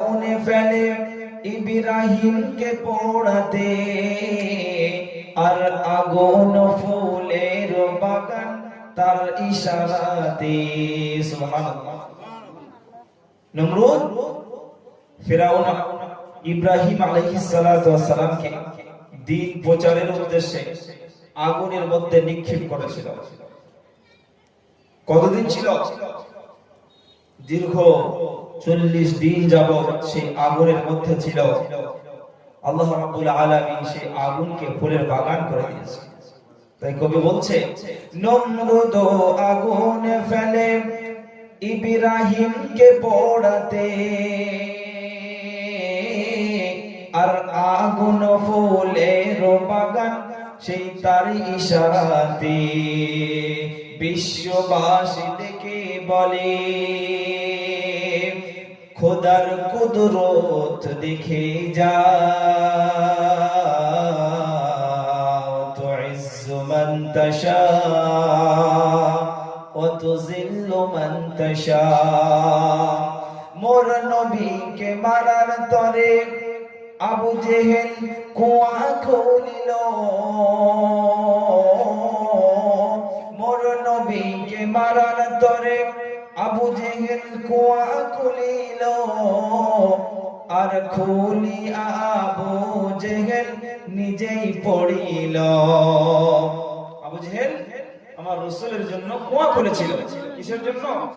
উনে ফেলে ইব্রাহিমকে পোড়াতে, আর আগুন ফুলের বাগান তার ইশারাতে। সুবহানাল্লাহ। নমরুদ ফিরাউন ইব্রাহিম আলাইহিস সালাতু ওয়াস সালামকে দ্বীন প্রচারের উদ্দেশ্যে আগুনের মধ্যে নিক্ষেপ করেছিল। কতদিন ছিল? দীর্ঘ 40 দিন যাবত সেই আগুনের মধ্যে ছিল। আল্লাহ রাব্বুল আলামিন সেই আগুনকে ফুলের বাগান করে দিয়েছে। তাই কবি বলছে, নমরুদ আগুন ফেলে ইব্রাহিমকে পোড়াতে, আর আগুন ফুলের বাগান সেই তার ইশারাতে। বিশ্ববাসী দেখে বলে, খোদার কুদরত দেখে যা। তুইজ্জু মান তাশা ওয়া তুযিল্লু মান তাশা। মোর নবীকে মারার তরে আবু জেহেল কুয়া খুলিল। মোর নবীকে মারার তরে আবু জেহেল কুয়া খুলিল, আর খুলি আবু জেহেল নিজেই পড়িল। আবু জেহেল আমার রাসূলের জন্য কুয়া খুলেছিল। কিসের জন্য?